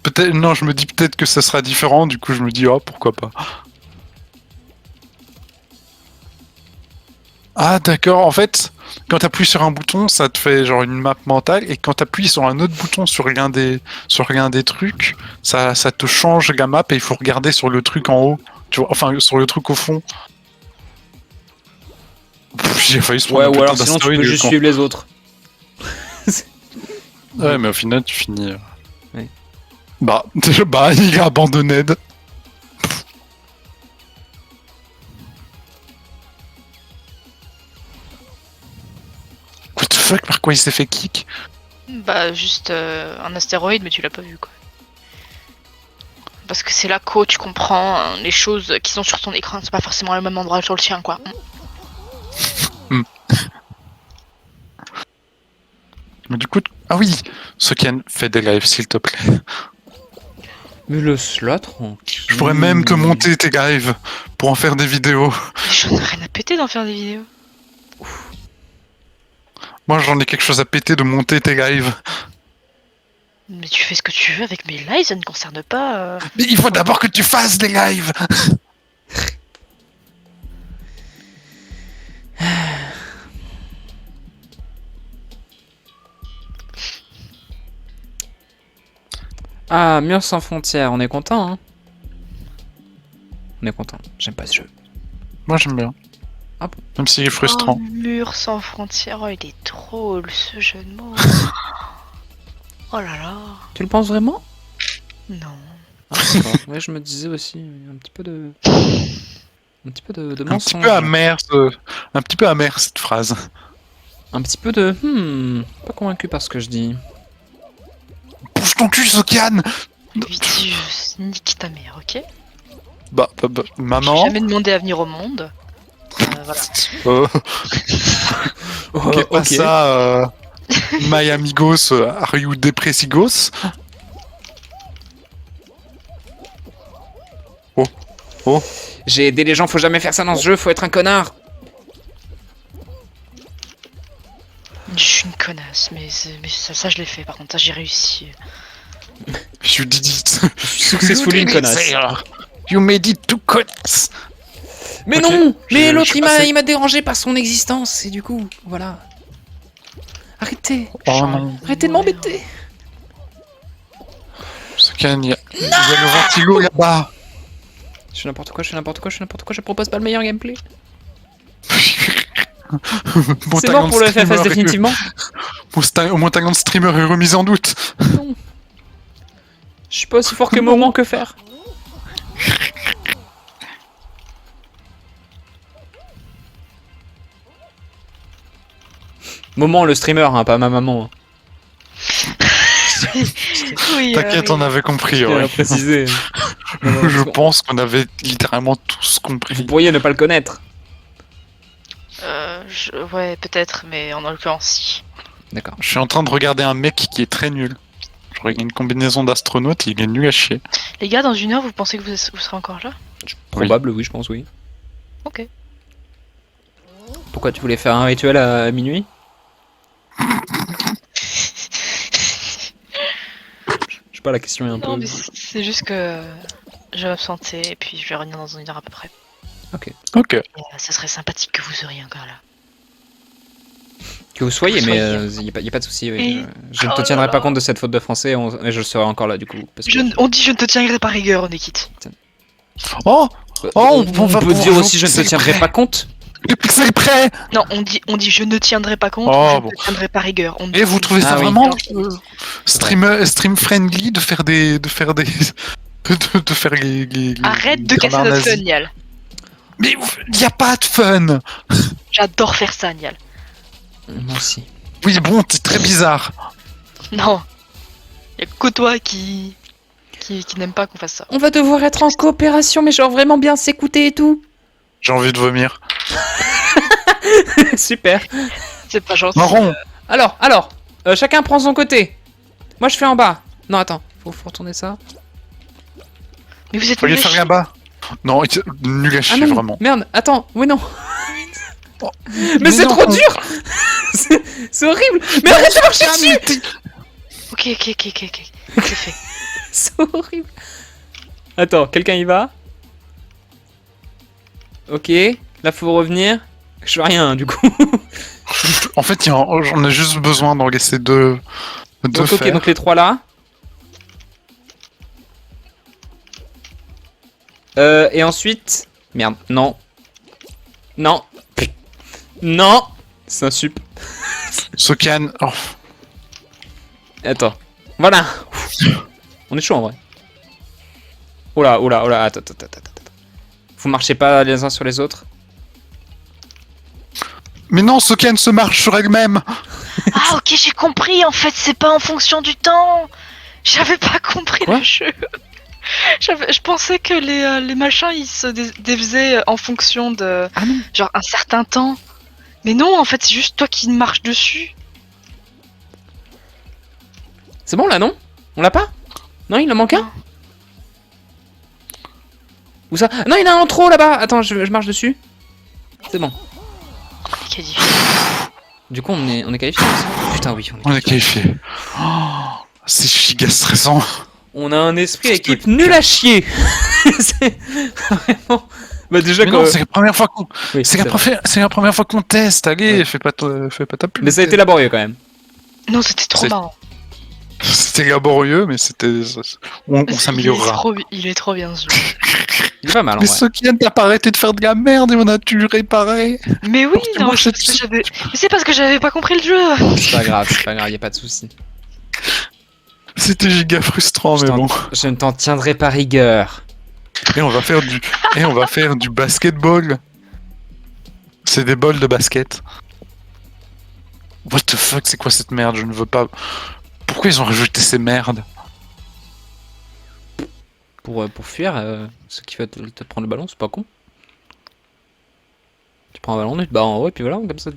Peut-être, non, je me dis peut-être que ça sera différent, du coup je me dis, oh, pourquoi pas. Ah, d'accord, en fait, quand t'appuies sur un bouton, ça te fait genre une map mentale, et quand t'appuies sur un autre bouton sur l'un des trucs, ça te change la map, et il faut regarder sur le truc en haut, tu vois, enfin, sur le truc au fond. J'ai failli se prendre Ouais, un ou putain alors sinon tu d'astéroïde, peux juste quand- suivre les autres. Ouais, mais au final, tu finis... Ouais. Bah, il est abandonné. What the fuck, par quoi il s'est fait kick? Bah, juste un astéroïde, mais tu l'as pas vu, quoi. Parce que c'est là que tu comprends les choses qui sont sur ton écran, c'est pas forcément le même endroit sur le tien, quoi. Mais du coup, ah oui, Soken, fais des lives s'il te plaît. Mais le slot, tranquille. Je pourrais même te monter tes lives pour en faire des vidéos. J'en ai rien à péter d'en faire des vidéos. Moi j'en ai quelque chose à péter de monter tes lives. Mais tu fais ce que tu veux avec mes lives, ça ne concerne pas. Mais il faut d'abord que tu fasses des lives. Ah, Mur sans frontières, on est content, hein. On est content, j'aime pas ce jeu. Moi j'aime bien. Ah bon. Même s'il est frustrant. Oh, mur sans frontières, oh, il est drôle ce jeu de mots. Oh là là. Tu le penses vraiment? Non. Ah, d'accord. Ouais, je me disais aussi, un petit peu de... Un petit peu de Un petit mensonge. peu amer, un petit peu amer cette phrase. Un petit peu de... Pas convaincu par ce que je dis. Bouge ton cul, Sokian. Viti, je nique ta mère, ok? Bah, Je maman. t'ai jamais demandé à venir au monde. Voilà. Euh, Oh, ok, pas ça. My amigos, are you depressigos? Oh. J'ai aidé les gens, faut jamais faire ça dans ce jeu, faut être un connard. Je suis une connasse, mais ça je l'ai fait, par contre, ça j'ai réussi. You did it. Je suis successfully une connasse. You made it to connasse. Mais Ok, non, mais je l'autre suis il passé. m'a dérangé par son existence et du coup, voilà. Arrêtez, Oh non. arrêtez de m'embêter. Sokian, il y a le vertigo là-bas. Je fais n'importe quoi, je propose pas le meilleur gameplay. Mon C'est talent mort de pour le streamer FFS est- définitivement. Mon talent de streamer est remis en doute. Non. Je suis pas aussi fort que Moment que faire. Moment le streamer, hein, pas ma maman. Oui, T'inquiète, on avait compris. Je tiens Ouais. à préciser. Je pense qu'on avait littéralement tous Vous compris. pourriez ne pas le connaître. Ouais, peut-être, mais en l'occurrence, si. D'accord. Je suis en train de regarder un mec qui est très nul. Je regarde une combinaison d'astronaute, il est nul à chier. Les gars, dans une heure, vous pensez que vous serez encore là? Probable, oui, je pense, oui. Ok. Pourquoi tu voulais faire un rituel à minuit? Je sais pas, la question est un Non, peu... mais c'est juste que je vais m'absenter et puis je vais revenir dans une heure à peu près. Ok. Et, ça serait sympathique que vous seriez encore là. Que vous soyez, Vous mais soyez. y a pas de souci. Oui. Et- Je ne te Oh là tiendrai pas là. compte de cette faute de français et je serai encore là du coup. Parce que... On dit je ne te tiendrai pas rigueur, on est quitte. Oh, on, va peut pouvoir dire jouer aussi je ne te c'est tiendrai prêt. pas compte. Les pixels prêts. Non, on dit je ne tiendrai pas compte, Oh, ou je bon. ne te tiendrai pas rigueur. On Et vous trouvez ça Ah oui. vraiment stream friendly de faire des de faire les Arrête de casser bernard notre nazis. fun, Nial. Mais il y a pas de fun. J'adore faire ça, Nial. Moi aussi. Oui, bon, t'es très bizarre. Non. Y'a que toi qui n'aime pas qu'on fasse ça. On va devoir être en coopération, mais genre vraiment bien s'écouter et tout. J'ai envie de vomir. Super. C'est pas gentil. Marron. Alors, chacun prend son côté. Moi je fais en bas. Non, attends. Faut retourner ça. Mais vous êtes Faut les nuls à faire chier. là-bas. Non, nul à Ah chier, non, vraiment. merde, attends, oui non. Oh, Mais c'est non. trop dur. C'est horrible. Mais arrête de marcher dessus. Ok. C'est fait. C'est horrible. Attends, quelqu'un y va? Ok, là faut revenir. Je fais rien du coup. En fait, on a juste besoin d'en laisser deux Donc, ok, faire. donc les 3 là. Et ensuite... Merde, non. Non. Non. C'est un sup. Sokan, oh, Attends. Voilà. On est chaud en vrai. Oula, attends. Vous marchez pas les uns sur les autres. mais non, Sokan se marche sur elle-même. Ah ok, j'ai compris. En fait, c'est pas en fonction du temps. J'avais pas compris Quoi le jeu. Je pensais que les machins ils se défaisaient en fonction de Ah non. genre un certain temps. Mais non, en fait, c'est juste toi qui marches dessus. C'est bon là, non? On l'a pas? Non, il en manque un? Non. Où ça? Non, il y en a un en trop là-bas. Attends, je marche dessus. C'est bon. Quel difficile. Du coup, on est qualifié. Putain, oui, On est qualifié. Oh, c'est giga stressant. On a un esprit équipe nul à chier. C'est vraiment. Bah déjà Mais quand. non, c'est la première fois qu'on. Oui, C'est vrai. la première fois qu'on teste. Allez, Ouais. fais pas ta pub. Mais ça a été laborieux quand même. Non, c'était trop C'est- marrant. C'était laborieux, mais c'était. On s'améliorera. Il est trop bien ce jeu. Il est pas mal en Mais vrai. Sokan, t'as pas arrêté de faire de la merde et on a dû réparer. Mais oui, Tu non, marches c'est parce que dessus. mais c'est parce que j'avais pas compris le jeu. C'est pas grave, y a pas de souci. C'était giga frustrant, mais bon. Je ne t'en tiendrai pas rigueur. Et on va faire du basketball. C'est des bols de basket. What the fuck, c'est quoi cette merde? Je ne veux pas. Pourquoi ils ont rajouté ces merdes? Pour fuir, ceux qui veulent te prendre le ballon, c'est pas con. Tu prends un ballon, tu te bats en haut, et puis voilà, comme ça,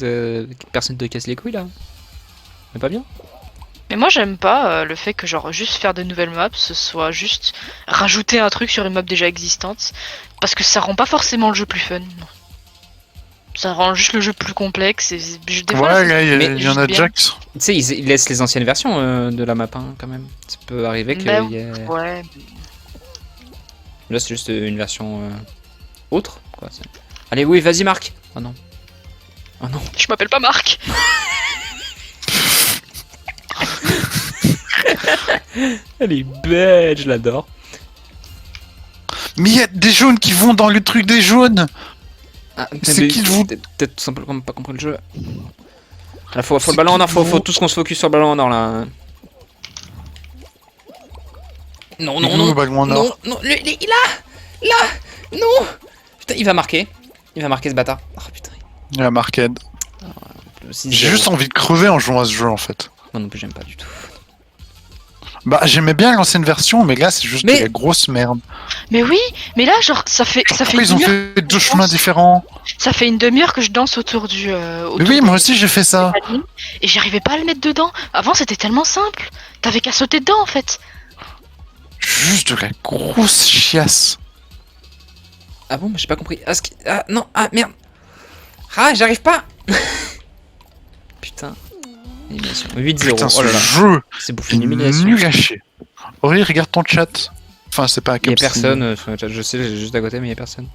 personne te casse les couilles là. C'est pas bien? Mais moi, j'aime pas le fait que genre juste faire de nouvelles maps, ce soit juste rajouter un truc sur une map déjà existante, parce que ça rend pas forcément le jeu plus fun. Ça rend juste le jeu plus complexe. Et des fois, Ouais, là, mais il y en a juste déjà bien. qui sont. Tu sais, ils laissent les anciennes versions de la map hein, quand même. Ça peut arriver que Bah, y ait- ouais. là c'est juste une version autre. Quoi. Allez, oui, vas-y, Marc. Oh non. Oh non. Je m'appelle pas Marc. Elle est belle, je l'adore. Mais il y a des jaunes qui vont dans le truc des jaunes! Ah, C'est qui vous- Peut-être tout simplement pas compris le jeu. Là, faut le ballon en or, faut tous qu'on se focus sur le ballon en or là. Non, non, Où, non. le ballon en or? Non, là, non. Putain, il va marquer ce bâtard. Oh putain. Il y a Marked. Le 6-0. J'ai juste envie de crever en jouant à ce jeu en fait. Moi non plus, j'aime pas du tout. Bah, j'aimais bien l'ancienne version, mais là c'est juste Mais- de la grosse merde. Mais oui, mais là, genre, ça fait Pourquoi une ils ont demi-heure. fait deux chemins différents? Ça fait une demi-heure que je danse autour du. Autour Mais oui, du- moi aussi j'ai fait ça. Et j'arrivais pas à le mettre dedans. Avant, c'était tellement simple. T'avais qu'à sauter dedans en fait. Juste de la grosse chiasse. Ah bon, mais j'ai pas compris. Ah non, ah merde. Ah, j'arrive pas. Putain. Humiliation. 8-0. Putain, Oh ce là là. jeu C'est bouffé est une humiliation. nul à chier. Aurélie, regarde ton chat. Enfin, c'est pas Il y a comme ça. personne sur le chat, je sais, j'ai juste à côté, mais il y a personne.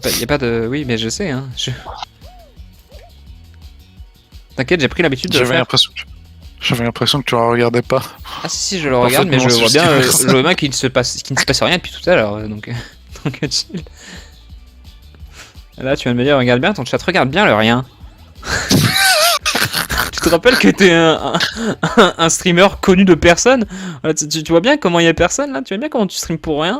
Il y a pas de. Oui, mais je sais, hein. T'inquiète, j'ai pris l'habitude de le faire. J'avais l'impression que tu la regardais pas. Ah si, je le regarde, mais je Parfaitement vois bien justifié. le mec qui ne se passe rien depuis tout à l'heure, donc donc chill. Là, tu viens de me dire, regarde bien ton chat, regarde bien le rien. Tu te rappelles que t'es un streamer connu de personne? Voilà, tu vois bien comment il y a personne là? Tu vois bien comment tu streams pour rien?